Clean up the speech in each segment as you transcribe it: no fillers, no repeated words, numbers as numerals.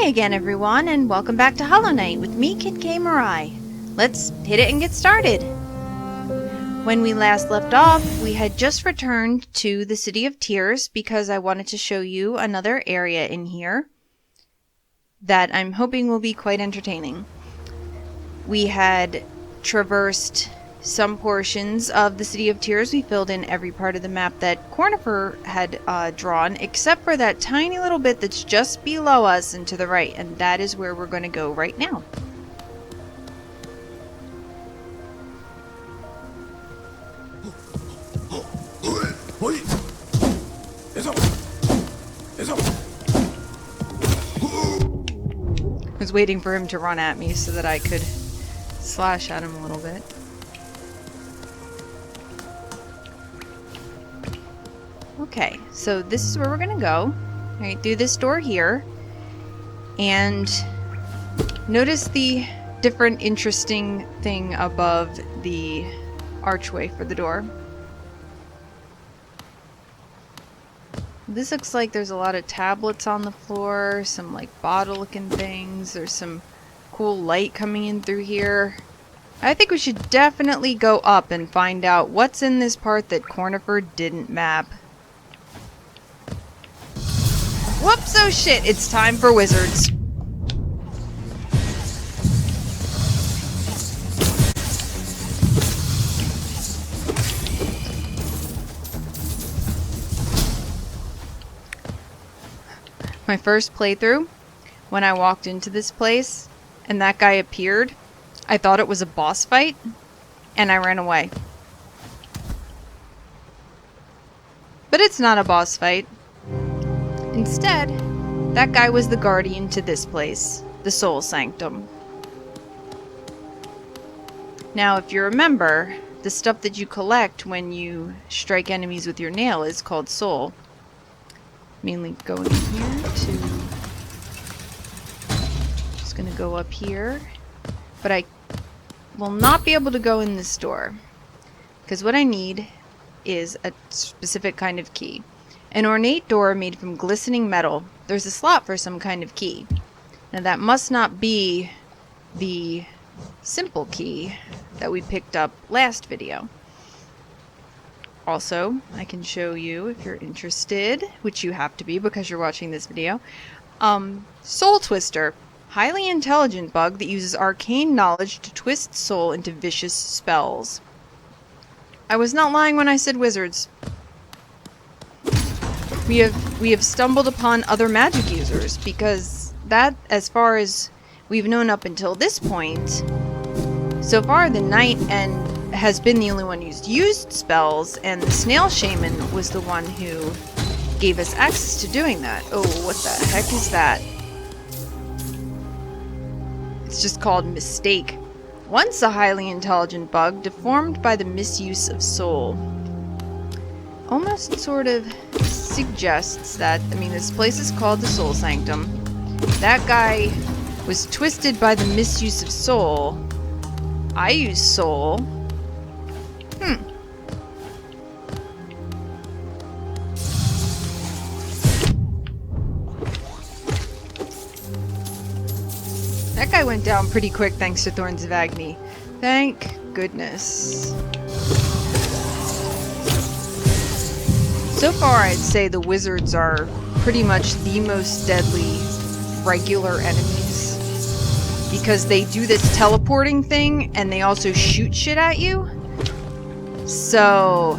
Hi again, everyone, and welcome back to Hollow Knight with me, Kid K. Awry. Let's hit it and get started. When we last left off, we had just returned to the City of Tears because I wanted to show you another area in here that I'm hoping will be quite entertaining. We had traversed some portions of the City of Tears. We filled in every part of the map that Cornifer had drawn, except for that tiny little bit that's just below us and to the right, and that is where we're going to go right now. I was waiting for him to run at me so that I could slash at him a little bit. Okay, so this is where we're gonna go. Right through this door here. And notice the different interesting thing above the archway for the door. This looks like there's a lot of tablets on the floor, some like bottle looking things. There's some cool light coming in through here. I think we should definitely go up and find out what's in this part that Cornifer didn't map. Whoops, oh shit, it's time for wizards. My first playthrough, when I walked into this place and that guy appeared, I thought it was a boss fight and I ran away. But it's not a boss fight. Instead, that guy was the guardian to this place, the Soul Sanctum. Now, if you remember, the stuff that you collect when you strike enemies with your nail is called soul. Mainly going here to... Just gonna go up here. But I will not be able to go in this door, because what I need is a specific kind of key. An ornate door made from glistening metal. There's a slot for some kind of key. Now that must not be the simple key that we picked up last video. Also, I can show you, if you're interested, which you have to be because you're watching this video, Soul Twister. Highly intelligent bug that uses arcane knowledge to twist soul into vicious spells. I was not lying when I said wizards. We have stumbled upon other magic users, because that, as far as we've known up until this point, so far the knight has been the only one who's used spells, and the snail shaman was the one who gave us access to doing that. Oh, what the heck is that? It's just called Mistake. Once a highly intelligent bug, deformed by the misuse of soul. Almost sort of suggests that, I mean, this place is called the Soul Sanctum. That guy was twisted by the misuse of soul. I use soul. That guy went down pretty quick thanks to Thorns of Agony. Thank goodness. So far, I'd say the wizards are pretty much the most deadly regular enemies, because they do this teleporting thing and they also shoot shit at you. So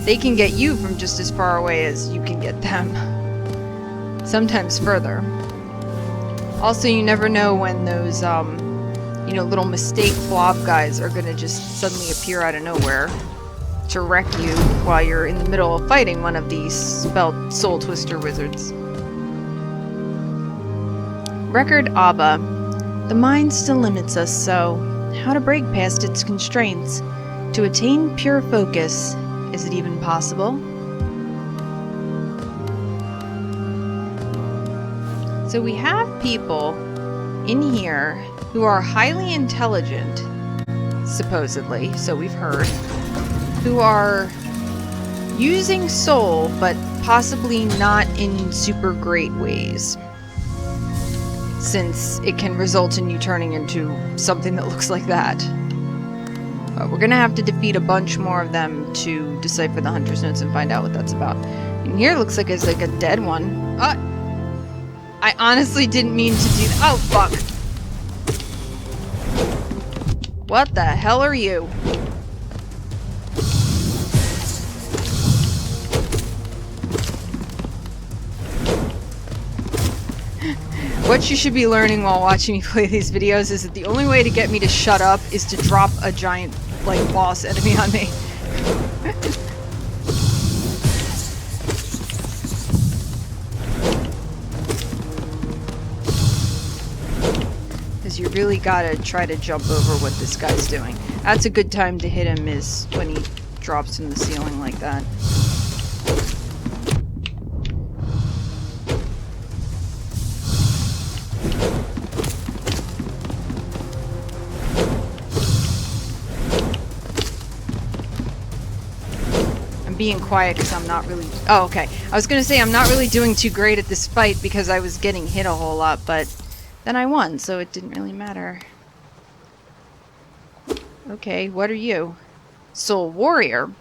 they can get you from just as far away as you can get them. Sometimes further. Also, you never know when those, you know, little mistake blob guys are gonna just suddenly appear out of nowhere to wreck you while you're in the middle of fighting one of these spelled Soul Twister wizards. Record Abba. The mind still limits us, so how to break past its constraints? To attain pure focus, is it even possible? So we have people in here who are highly intelligent, supposedly, so we've heard, who are using soul, but possibly not in super great ways. since it can result in you turning into something that looks like that. But we're gonna have to defeat a bunch more of them to decipher the Hunter's Notes and find out what that's about. And here looks like it's like a dead one. I honestly didn't mean to do that. Oh, fuck. What the hell are you? What you should be learning while watching me play these videos is that the only way to get me to shut up is to drop a giant, like, boss enemy on me. Because you really gotta try to jump over what this guy's doing. That's a good time to hit him, is when he drops from the ceiling like that. Being quiet because I'm not really... Oh, okay. I was gonna say I'm not really doing too great at this fight because I was getting hit a whole lot, but then I won, so it didn't really matter. Okay, what are you? Soul Warrior.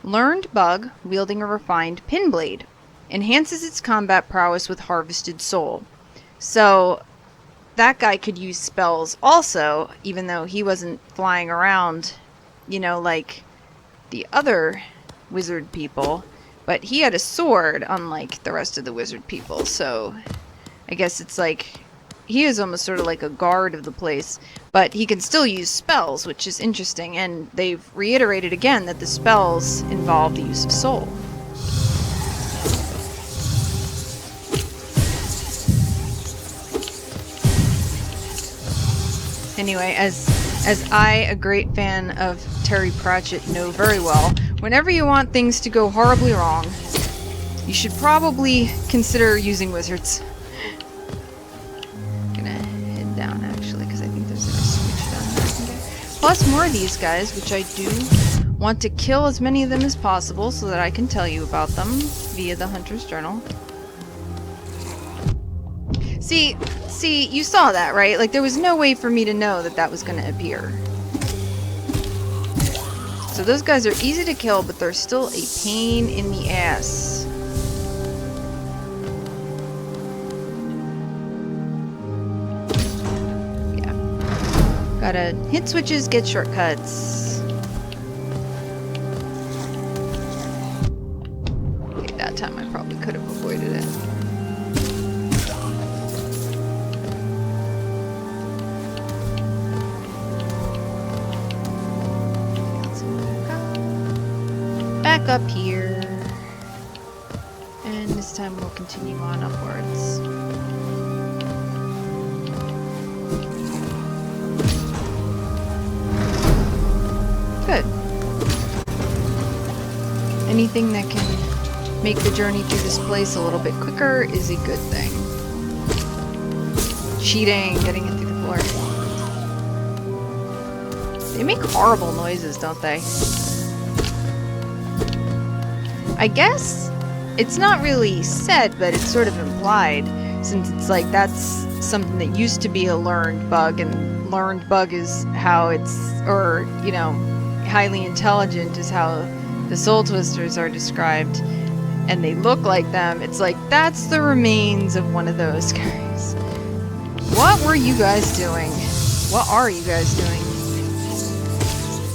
Learned bug wielding a refined pin blade. Enhances its combat prowess with harvested soul. So, that guy could use spells also, even though he wasn't flying around, you know, like the other wizard people, but he had a sword unlike the rest of the wizard people, so I guess it's like he is almost sort of like a guard of the place, but he can still use spells, which is interesting, and they've reiterated again that the spells involve the use of soul. Anyway, as I, a great fan of Terry Pratchett, know very well, whenever you want things to go horribly wrong, you should probably consider using wizards. I'm gonna head down, actually, because I think there's a switch down there I can get. Plus more of these guys, which I do want to kill as many of them as possible so that I can tell you about them via the Hunter's Journal. See, you saw that, right? Like, there was no way for me to know that that was going to appear. So those guys are easy to kill, but they're still a pain in the ass. Yeah. Gotta hit switches, get shortcuts. Okay, that time I probably could have avoided it. Back up here, and this time we'll continue on upwards. Good. Anything that can make the journey through this place a little bit quicker is a good thing. Cheating, getting it through the floor. They make horrible noises, don't they? I guess it's not really said, but it's sort of implied, since it's like that's something that used to be a learned bug, and learned bug is how it's, or, you know, highly intelligent is how the Soul Twisters are described, and they look like them. It's like, that's the remains of one of those guys. What were you guys doing? What are you guys doing?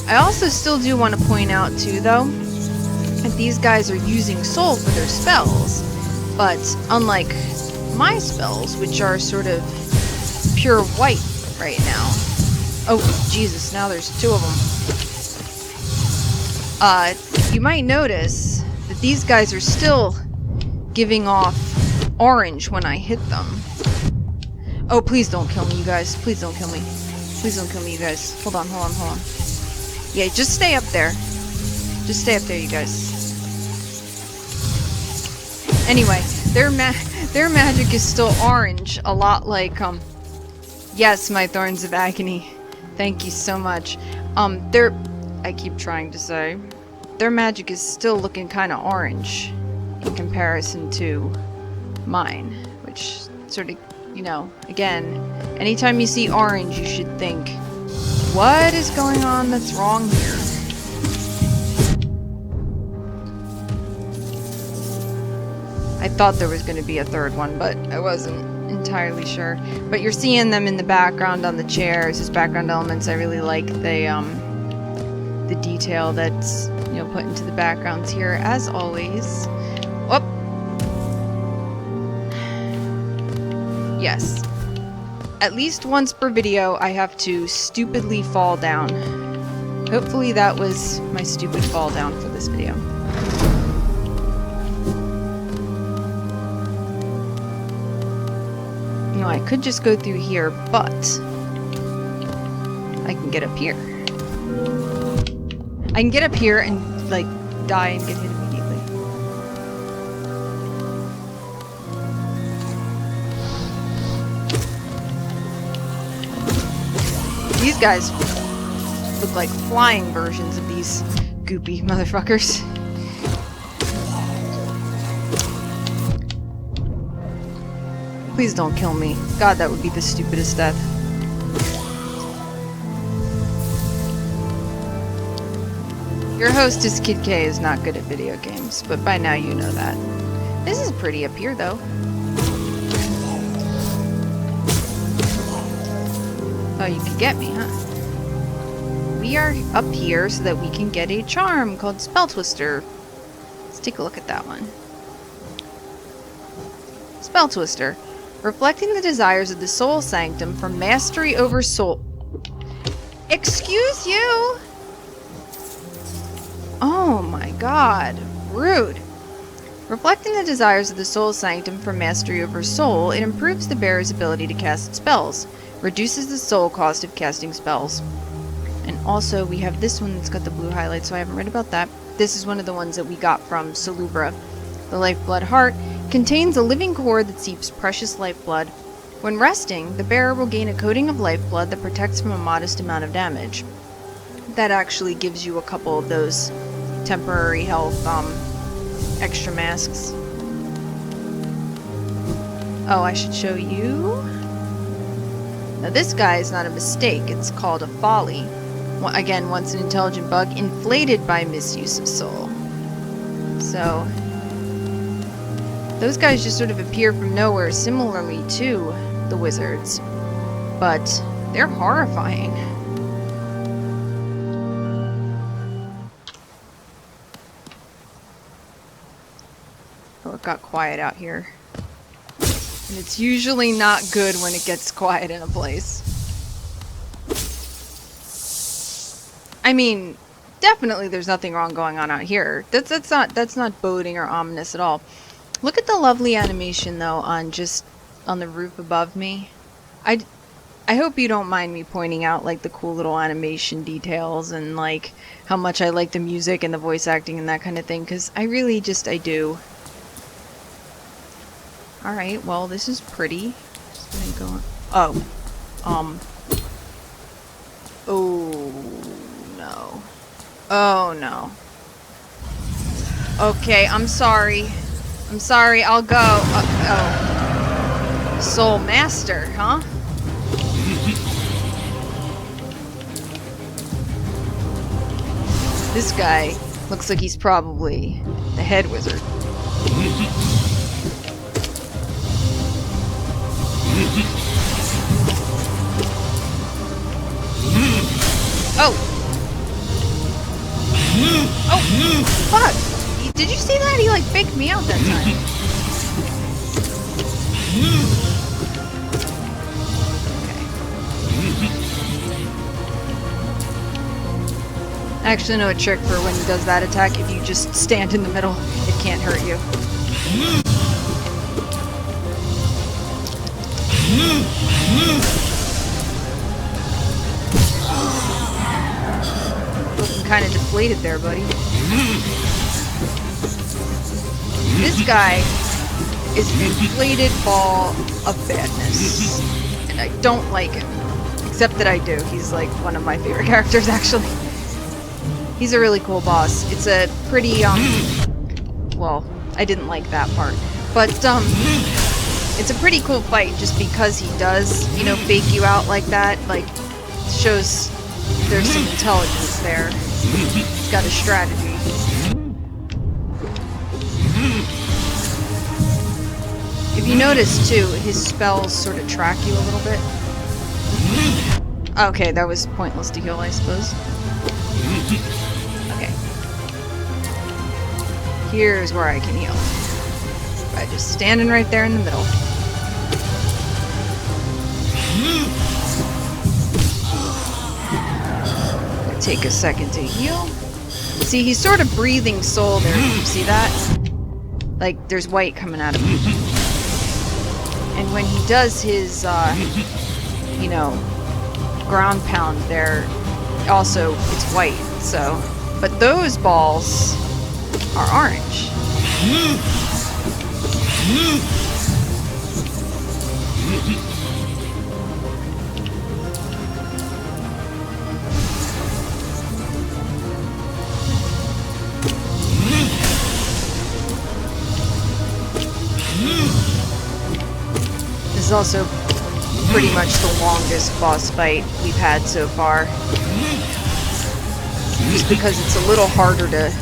I also still do want to point out, too, though, that these guys are using soul for their spells, but unlike my spells, which are sort of pure white right now. Oh, Jesus, now there's two of them. You might notice that these guys are still giving off orange when I hit them. Oh, please don't kill me, you guys. Please don't kill me. Please don't kill me, you guys. Hold on, hold on, hold on. Yeah, just stay up there. Just stay up there, you guys. Anyway, their magic is still orange, a lot like, yes, my Thorns of Agony. Thank you so much. I keep trying to say, their magic is still looking kind of orange in comparison to mine, which sort of you know, again, anytime you see orange, you should think, what is going on that's wrong here? I thought there was going to be a third one, but I wasn't entirely sure. But you're seeing them in the background on the chairs as background elements. I really like the detail that's, you know, put into the backgrounds here, as always. Whoop. Yes. At least once per video, I have to stupidly fall down. Hopefully that was my stupid fall down for this video. You know, I could just go through here, but I can get up here. I can get up here and, like, die and get hit immediately. These guys look like flying versions of these goopy motherfuckers. Please don't kill me. God, that would be the stupidest death. Your hostess, Kid K, is not good at video games, but by now you know that. This is pretty up here, though. Oh, you could get me, huh? We are up here so that we can get a charm called Spell Twister. Let's take a look at that one. Spell Twister. Reflecting the desires of the soul sanctum for mastery over soul. Excuse you! Oh my god. Rude. Reflecting the desires of the soul sanctum for mastery over soul, it improves the bearer's ability to cast spells. Reduces the soul cost of casting spells. And also, we have this one that's got the blue highlight, so I haven't read about that. This is one of the ones that we got from Salubra. The Lifeblood Heart contains a living core that seeps precious lifeblood. When resting, the bearer will gain a coating of lifeblood that protects from a modest amount of damage. That actually gives you a couple of those temporary health, extra masks. Oh, I should show you. Now this guy is not a mistake, it's called a folly. Again, once an intelligent bug inflated by misuse of soul. So those guys just sort of appear from nowhere, similarly to the wizards. But they're horrifying. Oh, it got quiet out here. And it's usually not good when it gets quiet in a place. I mean, definitely there's nothing wrong going on out here. That's not boding or ominous at all. Look at the lovely animation though on the roof above me. I hope you don't mind me pointing out like the cool little animation details and like how much I like the music and the voice acting and that kind of thing, because I really I do. Alright, well this is pretty. Just gonna go on. Oh no. Oh no. Okay, I'm sorry. I'll go. Oh. Soul Master, huh? This guy looks like he's probably the head wizard. Oh! Oh! Fuck! Did you see that? He like faked me out that time. Okay. I actually know a trick for when he does that attack. If you just stand in the middle, it can't hurt you. Looking kind of deflated there, buddy. This guy is an inflated ball of badness, and I don't like him. Except that I do. He's like one of my favorite characters, actually. He's a really cool boss. It's a pretty, well, I didn't like that part. But, It's a pretty cool fight just because he does, you know, fake you out like that. Like, shows there's some intelligence there. He's got a strategy. If you notice too, his spells sort of track you a little bit. Okay, that was pointless to heal, I suppose. Okay. Here's where I can heal. By just standing right there in the middle. Take a second to heal. See, he's sort of breathing soul there. You see that? Like, there's white coming out of him. And when he does his, you know, ground pound there, also, it's white, so. But those balls are orange. This is also pretty much the longest boss fight we've had so far. Just because it's a little harder to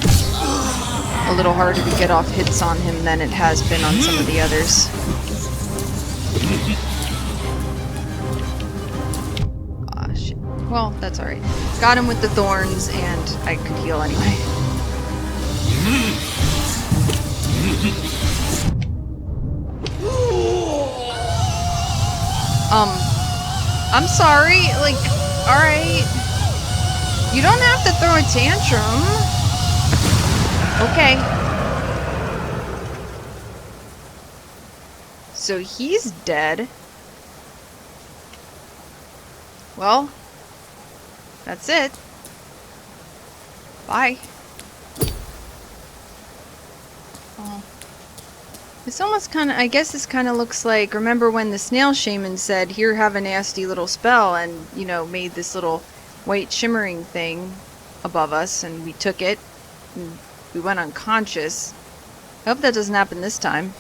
get off hits on him than it has been on some of the others. Aw, shit. Well, that's alright. Got him with the thorns, and I could heal anyway. I'm sorry, like, alright. You don't have to throw a tantrum. Okay. So he's dead. Well, that's it. Bye. Oh. This almost kind of, I guess this kind of looks like, remember when the snail shaman said, here, have a nasty little spell, and, you know, made this little white shimmering thing above us, and we took it, and we went unconscious. I hope that doesn't happen this time.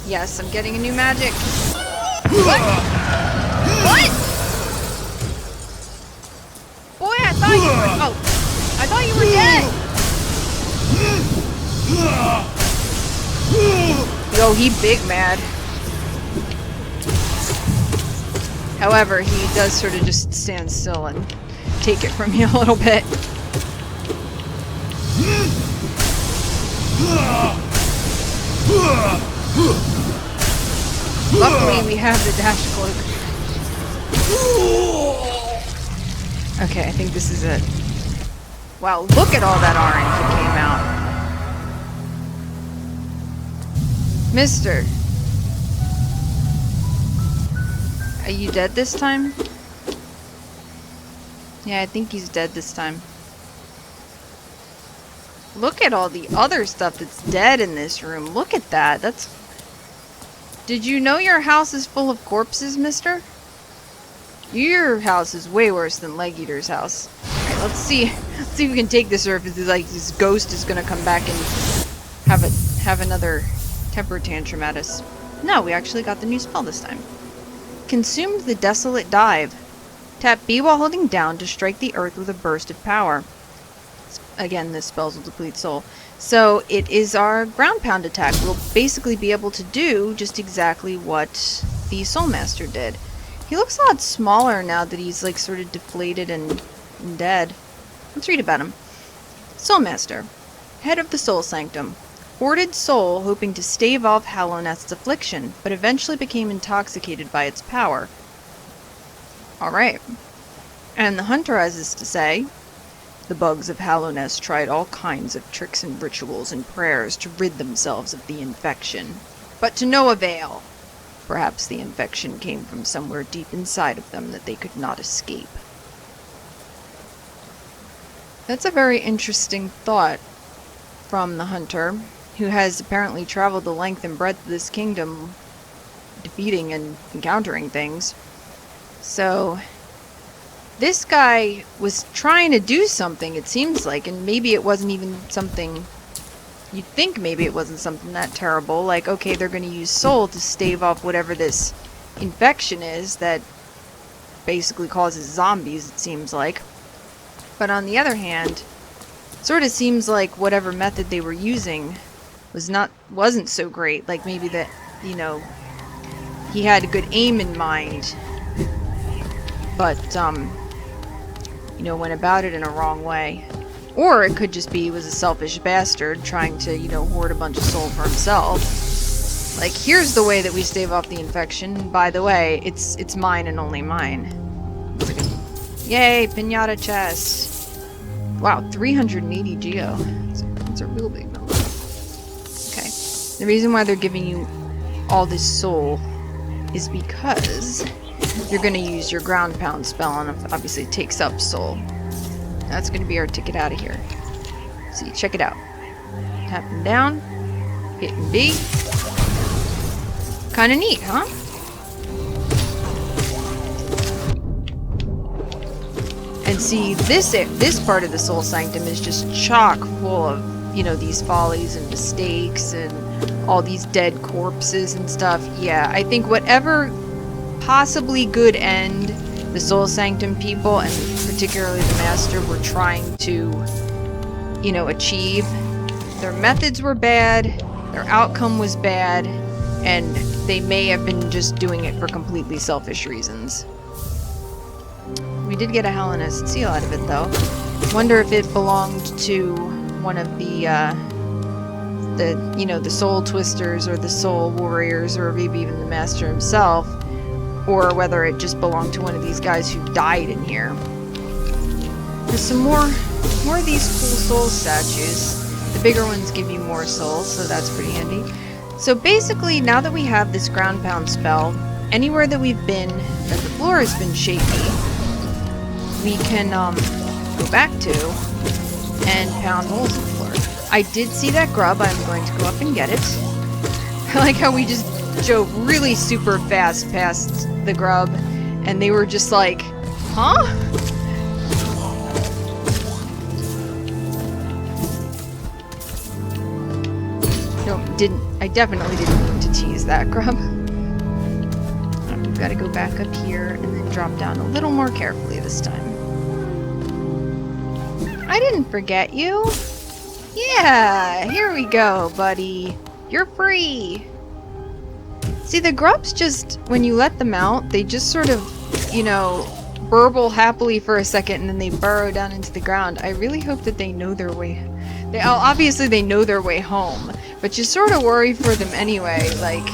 Yes, I'm getting a new magic. What? What? Boy, I thought you were, oh, I thought you were dead. Yo, he big mad. However, he does sort of just stand still and take it from you a little bit. Luckily, we have the dash cloak. Okay, I think this is it. Wow, look at all that orange that came out. Mister. Are you dead this time? Yeah, I think he's dead this time. Look at all the other stuff that's dead in this room. Look at that. That's... Did you know your house is full of corpses, mister? Your house is way worse than Leg Eater's house. Alright, let's see. Let's see if we can take this, or if it's like this ghost is gonna come back and have another temper tantrum at us. No, we actually got the new spell this time. Consumed the desolate dive. Tap B while holding down to strike the earth with a burst of power. Again, this spells will deplete soul. So it is our ground pound attack. We'll basically be able to do just exactly what the Soul Master did. He looks a lot smaller now that he's like sort of deflated and dead. Let's read about him. Soul Master, head of the Soul Sanctum. Hoarded soul hoping to stave off Hallownest's affliction, but eventually became intoxicated by its power. Alright. And the hunter has this to say. The bugs of Hallownest tried all kinds of tricks and rituals and prayers to rid themselves of the infection, but to no avail. Perhaps the infection came from somewhere deep inside of them that they could not escape. That's a very interesting thought from the hunter, who has apparently traveled the length and breadth of this kingdom, defeating and encountering things. So, this guy was trying to do something, it seems like, and maybe it wasn't even something you'd think maybe it wasn't something that terrible. Like, okay, they're going to use soul to stave off whatever this infection is that basically causes zombies, it seems like. But on the other hand, it sort of seems like whatever method they were using wasn't so great. Like maybe that, you know, he had a good aim in mind, but you know, went about it in a wrong way. Or it could just be he was a selfish bastard trying to, you know, hoard a bunch of soul for himself. Like, here's the way that we stave off the infection. By the way, it's mine and only mine. Yay, pinata chest. Wow, 380 geo. That's a real big number. Okay. The reason why they're giving you all this soul is because you're going to use your ground pound spell, and obviously it takes up soul. That's going to be our ticket out of here. See, check it out. Tapping down, hitting B. Kind of neat, huh? And see, this part of the Soul Sanctum is just chock full of, you know, these follies and mistakes and all these dead corpses and stuff. Yeah, I think whatever possibly good end the Soul Sanctum people, and particularly the Master, were trying to, you know, achieve, their methods were bad, their outcome was bad, and they may have been just doing it for completely selfish reasons. We did get a Hellenist seal out of it, though. Wonder if it belonged to one of the you know, the Soul Twisters or the Soul Warriors, or maybe even the Master himself, or whether it just belonged to one of these guys who died in here. There's some more of these cool soul statues. The bigger ones give you more souls, so that's pretty handy. So basically, now that we have this ground pound spell, anywhere that we've been that the floor has been shaky, we can go back to and pound holes in the floor. I did see that grub. I'm going to go up and get it. I like how we just drove really super fast past the grub, and they were just like, huh? No, I definitely didn't mean to tease that grub. We've got to go back up here and then drop down a little more carefully this time. I didn't forget you. Yeah, here we go, buddy. You're free. See, the grubs just, when you let them out, they just sort of, you know, burble happily for a second and then they burrow down into the ground. I really hope that they know their way. Obviously they know their way home, but you sort of worry for them anyway. Like,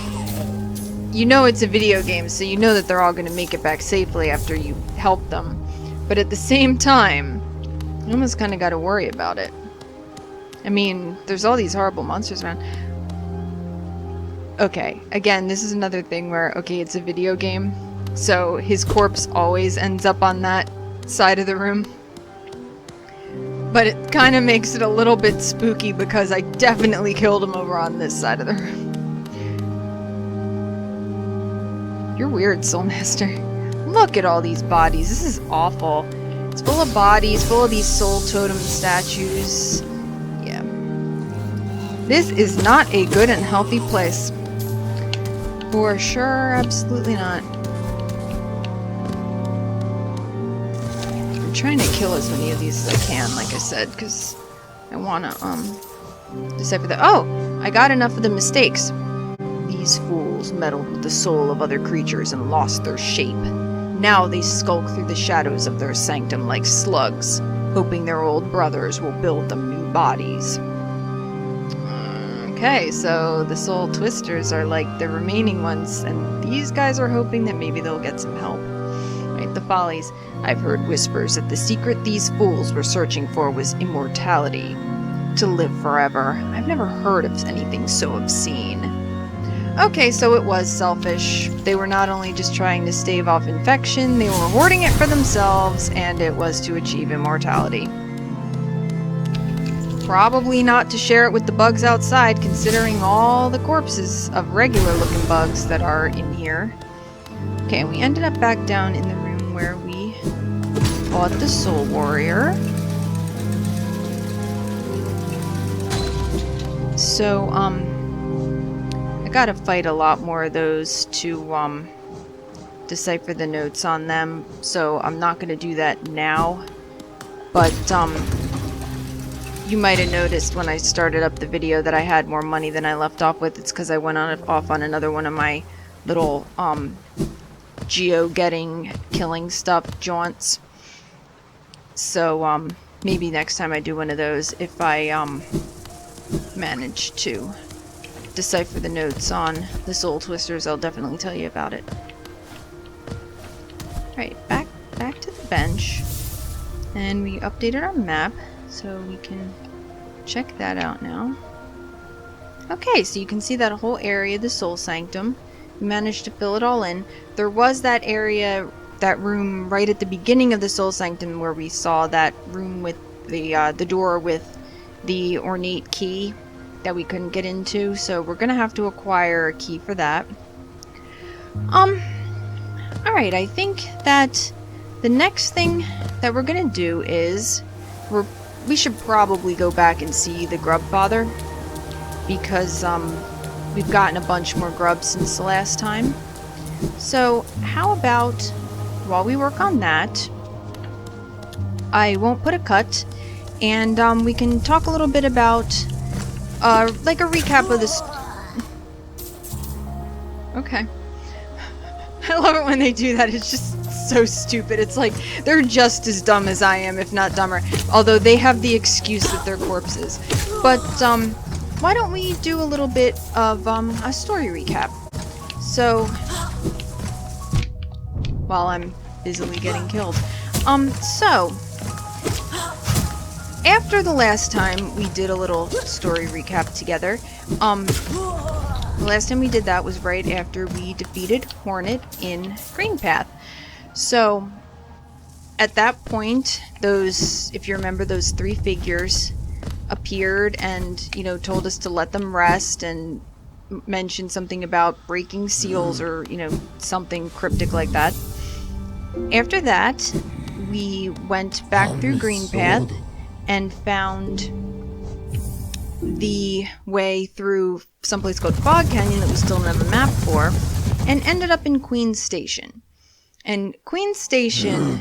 you know it's a video game, so you know that they're all going to make it back safely after you help them. But at the same time, you almost kind of got to worry about it. I mean, there's all these horrible monsters around. Okay, again, this is another thing where, okay, it's a video game, so his corpse always ends up on that side of the room. But it kind of makes it a little bit spooky because I definitely killed him over on this side of the room. You're weird, Soulmaster. Look at all these bodies. This is awful. It's full of bodies, full of these soul totem statues. Yeah. This is not a good and healthy place. For sure, absolutely not. I'm trying to kill as many of these as I can, like I said, because I want to, decipher that. Oh! I got enough of the mistakes. These fools meddled with the soul of other creatures and lost their shape. Now they skulk through the shadows of their sanctum like slugs, hoping their old brothers will build them new bodies. Okay, so the Soul Twisters are like the remaining ones, and these guys are hoping that maybe they'll get some help. Right, the Follies. I've heard whispers that the secret these fools were searching for was immortality. To live forever. I've never heard of anything so obscene. Okay, so it was selfish. They were not only just trying to stave off infection, they were hoarding it for themselves, and it was to achieve immortality. Probably not to share it with the bugs outside, considering all the corpses of regular-looking bugs that are in here. Okay, and we ended up back down in the room where we fought the Soul Warrior. So, I gotta fight a lot more of those to, decipher the notes on them, so I'm not gonna do that now. But, you might have noticed when I started up the video that I had more money than I left off with. It's because I went off on another one of my little, geo-getting, killing stuff jaunts. So, maybe next time I do one of those, if I, manage to decipher the notes on the Soul Twisters, I'll definitely tell you about it. Alright, back to the bench. And we updated our map, so we can check that out now. Okay, so you can see that whole area, the Soul Sanctum. We managed to fill it all in. There was that area, that room right at the beginning of the Soul Sanctum where we saw that room with the door with the ornate key that we couldn't get into, so we're gonna have to acquire a key for that. Alright, I think that the next thing that we're gonna do is we should probably go back and see the Grub Father, because we've gotten a bunch more grubs since the last time. So how about while we work on that, I won't put a cut, and we can talk a little bit about like a recap of this. Okay. I love it when they do that. It's just so stupid. It's like they're just as dumb as I am, if not dumber. Although they have the excuse that they're corpses. But why don't we do a little bit of a story recap? So while I'm busily getting killed. So after the last time we did a little story recap together, the last time we did that was right after we defeated Hornet in Green Path. So, at that point, if you remember, those three figures appeared and, you know, told us to let them rest and mentioned something about breaking seals or, you know, something cryptic like that. After that, we went back through Green Path and found the way through someplace called Fog Canyon that we still don't have a map for, and ended up in Queen's Station. And Queen's Station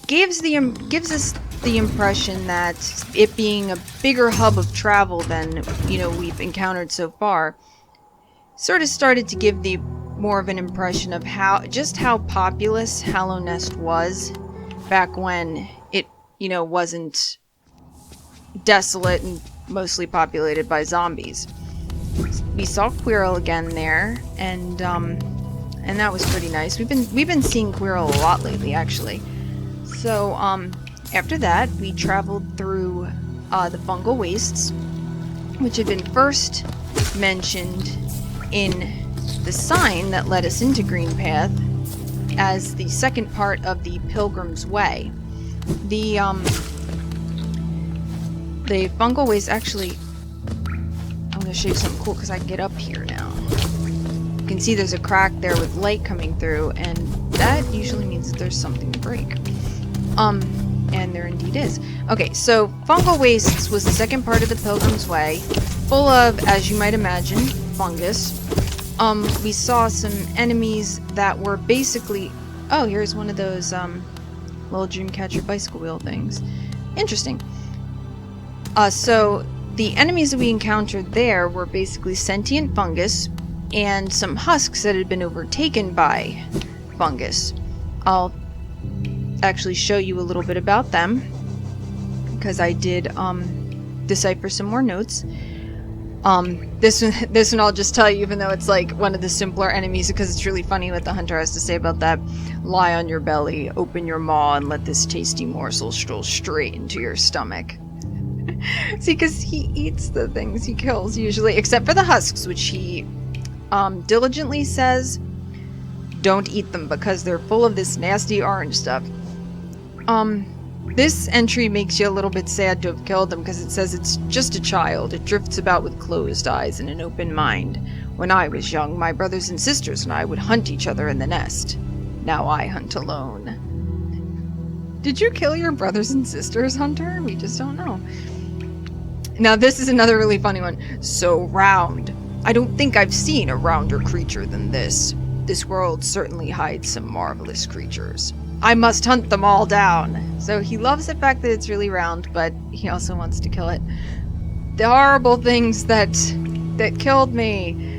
gives us the impression that it being a bigger hub of travel than, you know, we've encountered so far, sort of started to give the more of an impression of how populous Hallow Nest was back when it, you know, wasn't desolate and mostly populated by zombies. We saw Quirrell again there, and that was pretty nice. We've been seeing Quirrell a lot lately, actually. So after that, we traveled through the fungal wastes, which had been first mentioned in the sign that led us into Green Path as the second part of the Pilgrim's Way. The fungal waste, actually, I'm going to show you something cool because I can get up here now. You can see there's a crack there with light coming through, and that usually means that there's something to break. And there indeed is. Okay, so fungal wastes was the second part of the Pilgrim's Way, full of, as you might imagine, fungus. We saw some enemies that were basically... Oh, here's one of those little Dreamcatcher bicycle wheel things. Interesting. So the enemies that we encountered there were basically sentient fungus and some husks that had been overtaken by fungus. I'll actually show you a little bit about them because I did decipher some more notes. This one I'll just tell you, even though it's like one of the simpler enemies, because it's really funny what the hunter has to say about that. Lie on your belly, open your maw, and let this tasty morsel stroll straight into your stomach. See, because he eats the things he kills, usually, except for the husks, which he diligently says don't eat them because they're full of this nasty orange stuff. This entry makes you a little bit sad to have killed them because it says it's just a child. It drifts about with closed eyes and an open mind. When I was young, my brothers and sisters and I would hunt each other in the nest. Now I hunt alone. Did you kill your brothers and sisters, Hunter? We just don't know. Now this is another really funny one. So round. I don't think I've seen a rounder creature than this. This world certainly hides some marvelous creatures. I must hunt them all down. So he loves the fact that it's really round, but he also wants to kill it. The horrible things that killed me.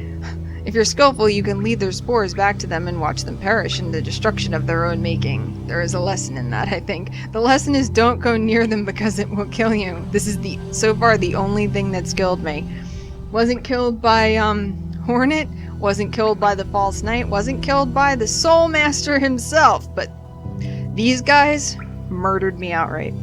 If you're skillful, you can lead their spores back to them and watch them perish in the destruction of their own making. There is a lesson in that, I think. The lesson is don't go near them because it will kill you. This is so far the only thing that's killed me. Wasn't killed by Hornet, wasn't killed by the False Knight, wasn't killed by the Soul Master himself, but these guys murdered me outright.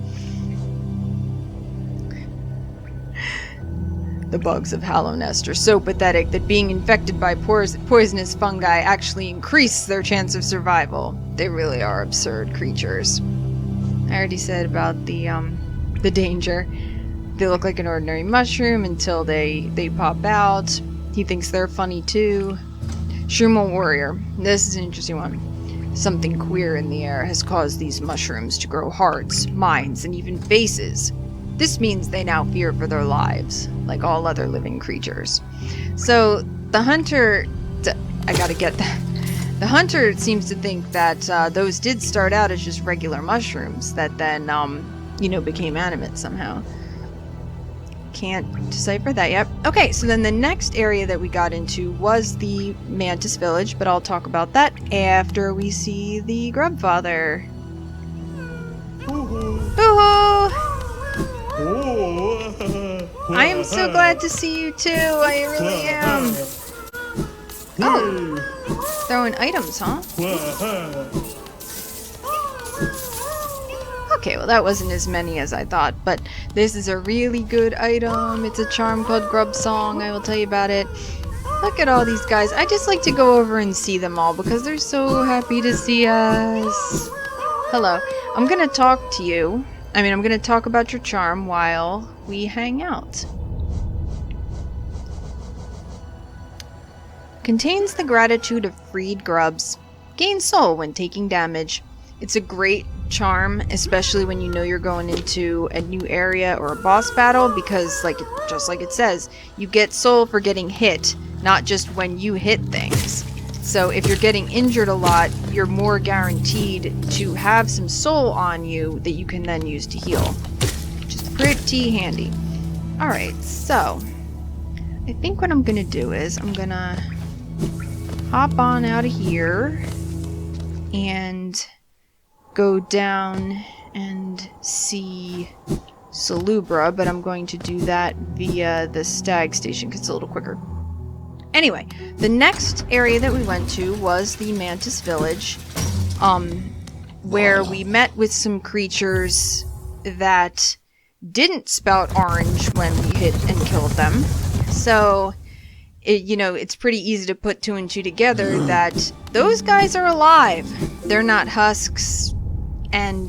The bugs of Hallownest are so pathetic that being infected by poisonous fungi actually increase their chance of survival. They really are absurd creatures. I already said about the danger. They look like an ordinary mushroom until they pop out. He thinks they're funny too. Shroom Warrior. This is an interesting one. Something queer in the air has caused these mushrooms to grow hearts, minds, and even faces. This means they now fear for their lives, like all other living creatures. So the hunter, the hunter seems to think that those did start out as just regular mushrooms that then, became animate somehow. Can't decipher that yet. Okay, so then the next area that we got into was the Mantis Village, but I'll talk about that after we see the Grubfather. Boo-hoo! I am so glad to see you too, I really am. Oh, throwing items, huh? Okay, well that wasn't as many as I thought, but this is a really good item. It's a charm called Grub Song, I will tell you about it. Look at all these guys. I just like to go over and see them all because they're so happy to see us. Hello. I'm gonna talk to you. I'm going to talk about your charm while we hang out. Contains the gratitude of freed grubs. Gain soul when taking damage. It's a great charm, especially when you know you're going into a new area or a boss battle, because just like it says, you get soul for getting hit, not just when you hit things. So if you're getting injured a lot, you're more guaranteed to have some soul on you that you can then use to heal. Which is pretty handy. Alright, so I think what I'm gonna do is I'm gonna hop on out of here and go down and see Salubra, but I'm going to do that via the Stag Station because it's a little quicker. Anyway, the next area that we went to was the Mantis Village, where we met with some creatures that didn't spout orange when we hit and killed them. So, it's pretty easy to put two and two together that those guys are alive. They're not husks, and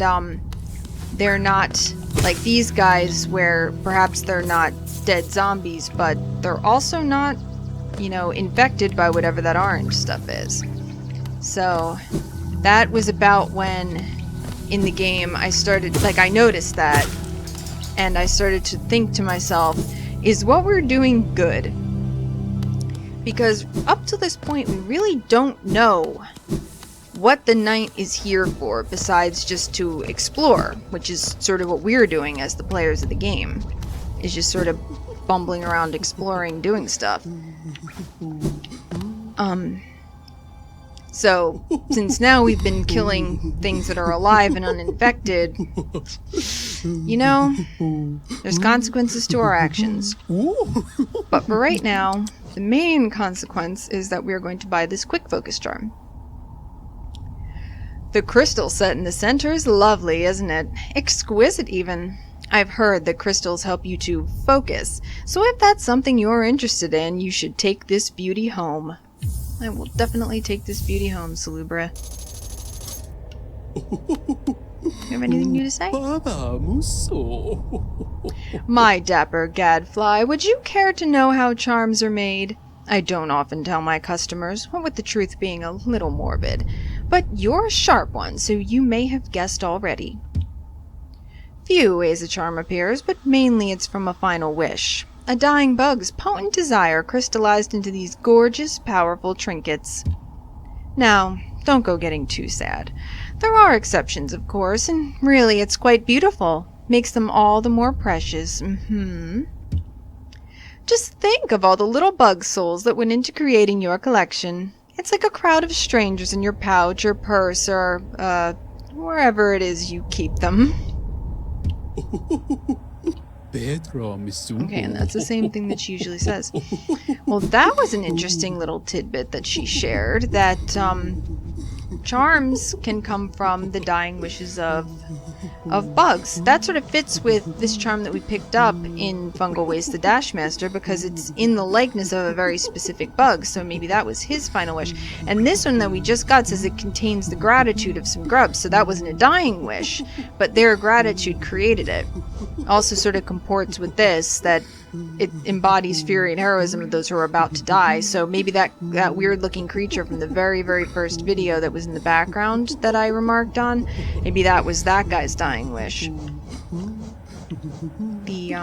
they're not like these guys where perhaps they're not dead zombies, but they're also not infected by whatever that orange stuff is. So that was about when in the game I noticed that, and I started to think to myself, is what we're doing good? Because up to this point we really don't know what the knight is here for besides just to explore, which is sort of what we're doing as the players of the game, is just sort of bumbling around exploring, doing stuff. So, since now we've been killing things that are alive and uninfected, there's consequences to our actions. But for right now, the main consequence is that we're going to buy this quick focus charm. The crystal set in the center is lovely, isn't it? Exquisite, even. I've heard that crystals help you to focus, so if that's something you're interested in, you should take this beauty home. I will definitely take this beauty home, Salubra. You have anything new to say? My dapper gadfly, would you care to know how charms are made? I don't often tell my customers, what with the truth being a little morbid, but you're a sharp one, so you may have guessed already. few ways a charm appears, but mainly it's from a final wish. A dying bug's potent desire crystallized into these gorgeous, powerful trinkets. Now, don't go getting too sad. There are exceptions, of course, and really it's quite beautiful. Makes them all the more precious. Just think of all the little bug souls that went into creating your collection. It's like a crowd of strangers in your pouch or purse or, wherever it is you keep them. Okay, and that's the same thing that she usually says. Well, that was an interesting little tidbit that she shared, that charms can come from the dying wishes of bugs. That sort of fits with this charm that we picked up in Fungal Waste the Dashmaster, because it's in the likeness of a very specific bug, so maybe that was his final wish. And this one that we just got says it contains the gratitude of some grubs, so that wasn't a dying wish, but their gratitude created it. Also sort of comports with this, that it embodies fury and heroism of those who are about to die. So maybe that weird looking creature from the very, very first video that was in the background that I remarked on, maybe that was that guy's dying wish. The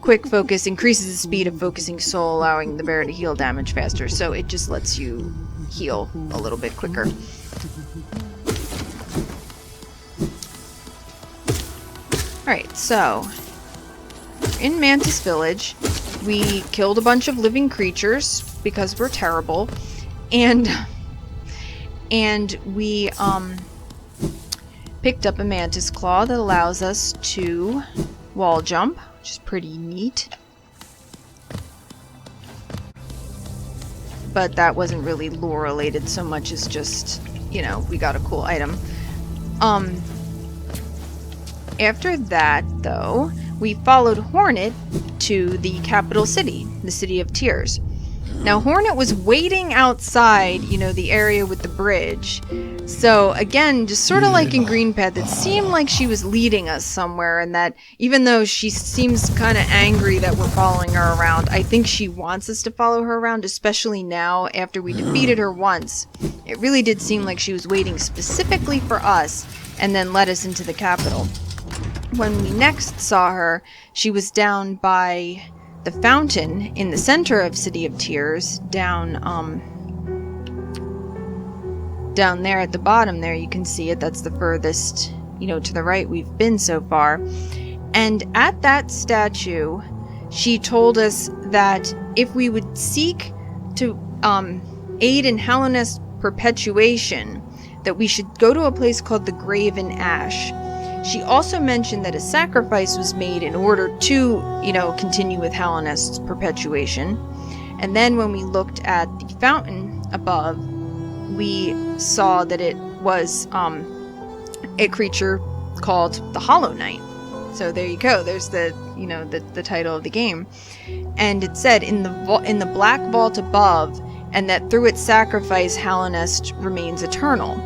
quick focus increases the speed of focusing soul, allowing the bear to heal damage faster, so it just lets you heal a little bit quicker. Alright, so in Mantis Village, we killed a bunch of living creatures because we're terrible, and we picked up a mantis claw that allows us to wall jump, which is pretty neat. But that wasn't really lore related so much as just, you know, we got a cool item. After that, though, we followed Hornet to the capital city, the City of Tears. Now, Hornet was waiting outside, you know, the area with the bridge. So, again, just sort of like in Green Path, it seemed like she was leading us somewhere, and that even though she seems kind of angry that we're following her around, I think she wants us to follow her around, especially now after we defeated her once. It really did seem like she was waiting specifically for us and then led us into the capital. When we next saw her, she was down by the fountain in the center of City of Tears, down there at the bottom there, you can see it. That's the furthest, you know, to the right we've been so far. And at that statue, she told us that if we would seek to aid in Hallownest's perpetuation, that we should go to a place called the Graven Ash. She also mentioned that a sacrifice was made in order to, you know, continue with Hallownest's perpetuation. And then when we looked at the fountain above, we saw that it was a creature called the Hollow Knight. So there you go. There's the, you know, the title of the game. And it said in the black vault above, and that through its sacrifice, Hallownest remains eternal.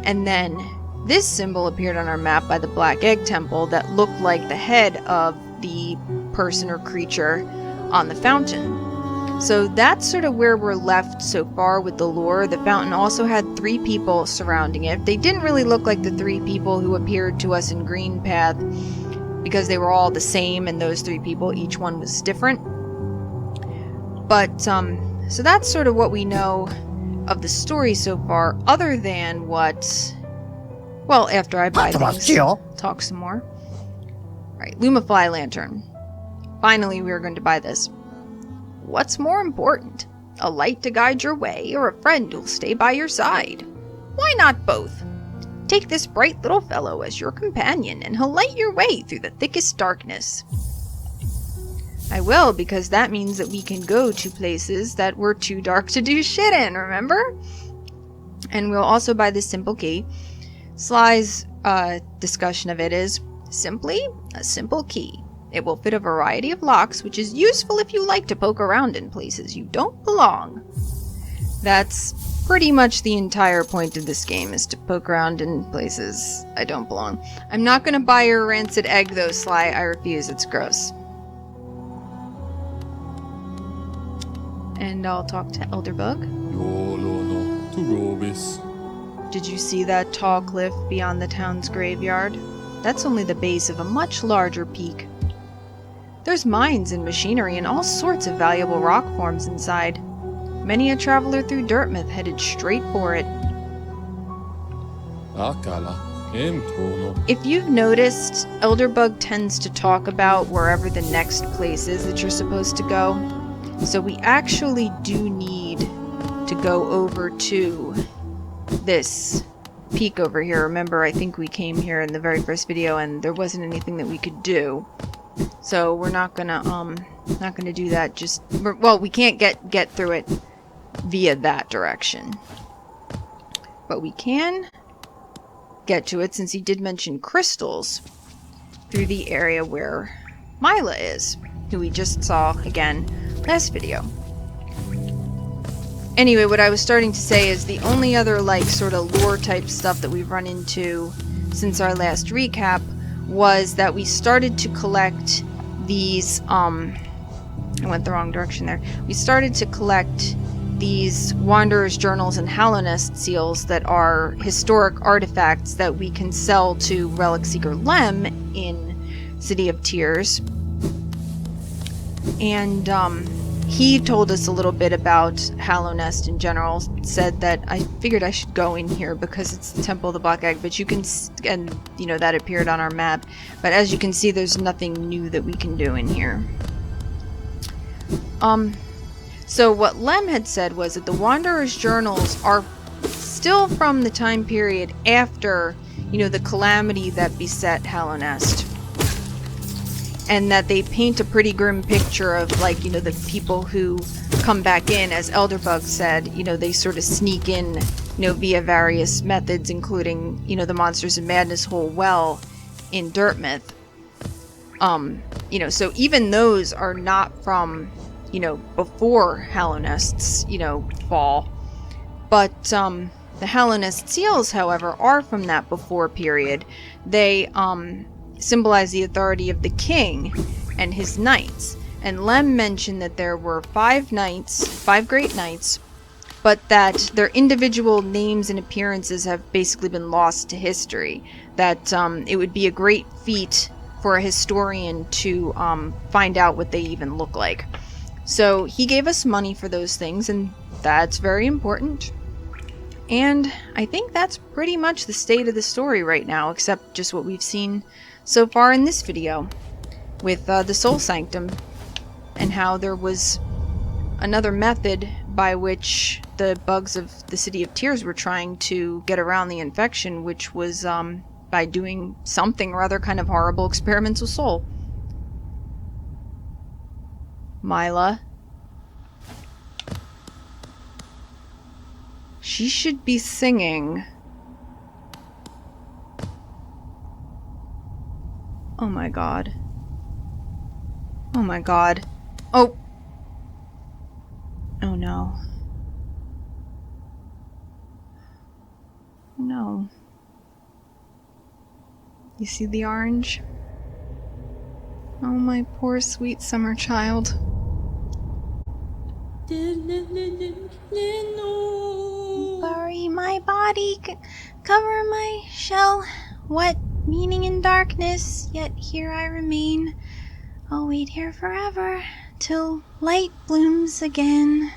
And then this symbol appeared on our map by the Black Egg Temple that looked like the head of the person or creature on the fountain. So that's sort of where we're left so far with the lore. The fountain also had 3 people surrounding it. They didn't really look like the 3 people who appeared to us in Green Path, because they were all the same, and those 3 people, each one was different. But, so that's sort of what we know of the story so far, other than what... Well, after I buy things, talk some more. Right, Lumafly Lantern. Finally, we are going to buy this. What's more important? A light to guide your way, or a friend who'll stay by your side? Why not both? Take this bright little fellow as your companion, and he'll light your way through the thickest darkness. I will, because that means that we can go to places that were too dark to do shit in, remember? And we'll also buy this simple key. Sly's discussion of it is simply a simple key. It will fit a variety of locks, which is useful if you like to poke around in places you don't belong. That's pretty much the entire point of this game, is to poke around in places I don't belong. I'm not going to buy your rancid egg though, Sly. I refuse. It's gross. And I'll talk to Elderbug. Did you see that tall cliff beyond the town's graveyard? That's only the base of a much larger peak. There's mines and machinery and all sorts of valuable rock forms inside. Many a traveler through Dartmouth headed straight for it. If you've noticed, Elderbug tends to talk about wherever the next place is that you're supposed to go. So we actually do need to go over to this peak over here. Remember, I think we came here in the very first video and there wasn't anything that we could do. So we're not gonna do that. Well, we can't get through it via that direction. But we can get to it, since he did mention crystals, through the area where Mila is, who we just saw again last video. Anyway, what I was starting to say is the only other like sort of lore type stuff that we've run into since our last recap was that we started to collect these I went the wrong direction there. We started to collect these Wanderer's Journals and Hallow Nest seals that are historic artifacts that we can sell to Relic Seeker Lem in City of Tears. And he told us a little bit about Hallow Nest in general, said that I figured I should go in here because it's the Temple of the Black Egg, but you can, and you know, that appeared on our map, but as you can see there's nothing new that we can do in here. So what Lem had said was that the Wanderer's Journals are still from the time period after, you know, the calamity that beset Hallow Nest. And that they paint a pretty grim picture of, like, you know, the people who come back in, as Elderbug said, you know, they sort of sneak in, you know, via various methods, including, you know, the Monsters of Madness whole well in Dartmouth. You know, so even those are not from, you know, before Hallow Nest's, you know, fall. But, the Hallow Nest seals, however, are from that before period. They, symbolize the authority of the king and his knights. And Lem mentioned that there were 5 great knights, but that their individual names and appearances have basically been lost to history. That it would be a great feat for a historian to find out what they even look like. So he gave us money for those things, and that's very important. And I think that's pretty much the state of the story right now, except just what we've seen so far in this video with the Soul Sanctum, and how there was another method by which the bugs of the City of Tears were trying to get around the infection, which was by doing something or other kind of horrible experiments with Soul. Mila. She should be singing. Oh my god. Oh my god. Oh! Oh no. No. You see the orange? Oh, my poor sweet summer child. Bury my body, cover my shell. What meaning in darkness? Yet here I remain. I'll wait here forever till light blooms again.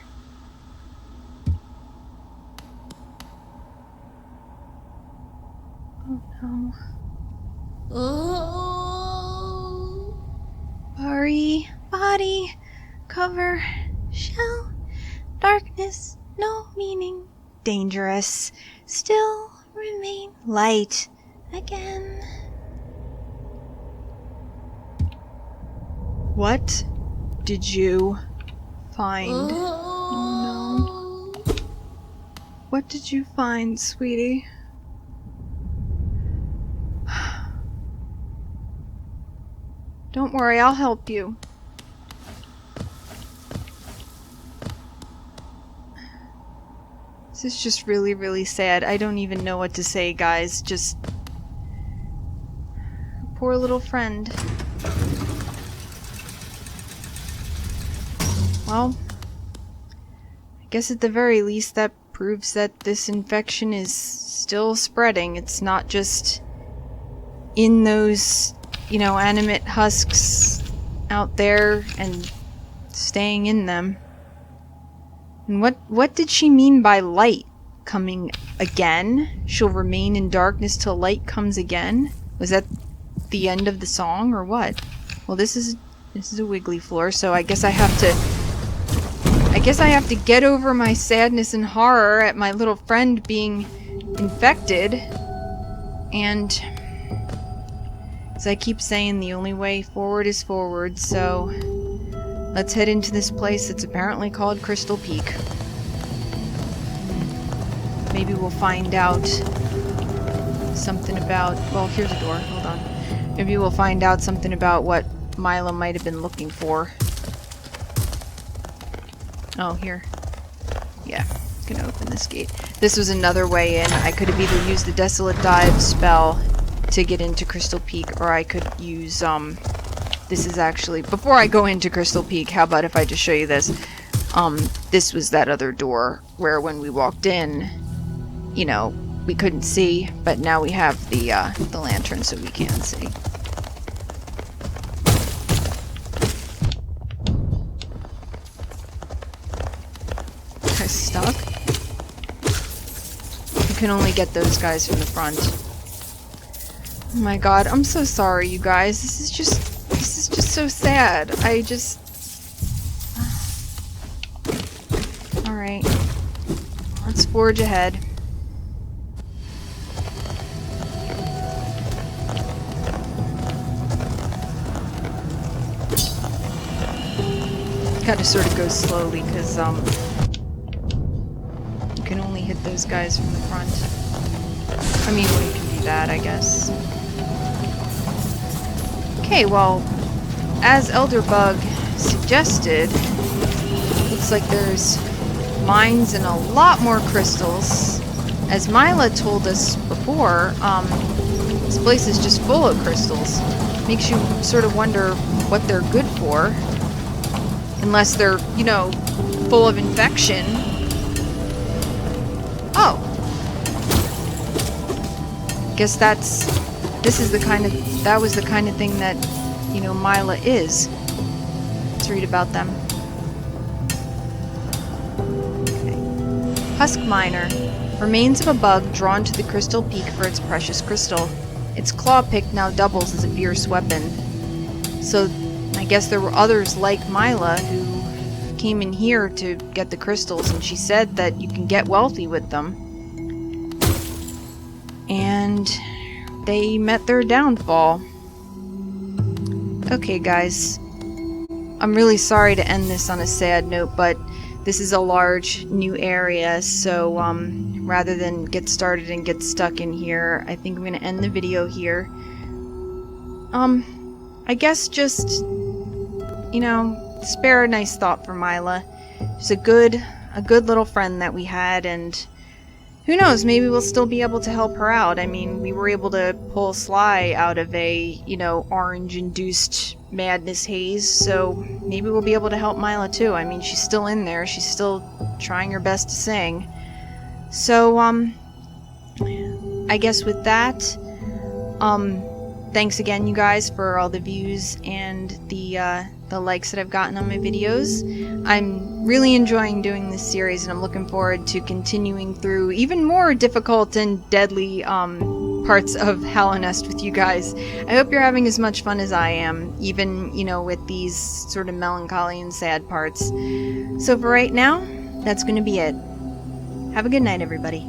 Oh no. Oh. Bury body, cover shell. Darkness, no meaning. Dangerous, still remain light again. What did you find? Oh no. What did you find, sweetie? Don't worry, I'll help you. This is just really, really sad. I don't even know what to say, guys. Just... poor little friend. Well, I guess at the very least that proves that this infection is still spreading. It's not just in those, you know, animate husks out there and staying in them. And what did she mean by light coming again? She'll remain in darkness till light comes again? Was that the end of the song or what? Well, this is a wiggly floor, so I guess I have to get over my sadness and horror at my little friend being infected. And as I keep saying, the only way forward is forward, so let's head into this place that's apparently called Crystal Peak. Maybe we'll find out something about... Well, here's a door. Hold on. Maybe we'll find out something about what Mila might have been looking for. Oh, here. Yeah, gonna open this gate. This was another way in. I could have either used the Desolate Dive spell to get into Crystal Peak, or I could use, this is actually... Before I go into Crystal Peak, how about if I just show you this? This was that other door where when we walked in, you know, we couldn't see, but now we have the lantern so we can see. I'm stuck. You can only get those guys from the front. Oh my god, I'm so sorry, you guys. This is just so sad. I just... Alright. Let's forge ahead. Gotta sort of go slowly, because, you can only hit those guys from the front. I mean, well, you can do that, I guess. Okay, well, as Elderbug suggested, looks like there's mines and a lot more crystals. As Mila told us before, this place is just full of crystals. Makes you sort of wonder what they're good for. Unless they're, you know, full of infection. Oh. Guess that was the kind of thing that, you know, Mila is. Let's read about them. Okay. Husk Miner. Remains of a bug drawn to the Crystal Peak for its precious crystal. Its claw pick now doubles as a fierce weapon. So, I guess there were others like Mila who came in here to get the crystals, and she said that you can get wealthy with them. And they met their downfall. Okay, guys. I'm really sorry to end this on a sad note, but this is a large new area, so rather than get started and get stuck in here, I think I'm going to end the video here. I guess just... you know, spare a nice thought for Mila. She's a good little friend that we had, and who knows, maybe we'll still be able to help her out. I mean, we were able to pull Sly out of a, you know, orange-induced madness haze, so maybe we'll be able to help Mila too. I mean, she's still in there. She's still trying her best to sing. So, I guess with that, thanks again, you guys, for all the views and the likes that I've gotten on my videos. I'm really enjoying doing this series, and I'm looking forward to continuing through even more difficult and deadly parts of Hallownest with you guys. I hope you're having as much fun as I am, even, you know, with these sort of melancholy and sad parts. So for right now, that's going to be it. Have a good night, everybody.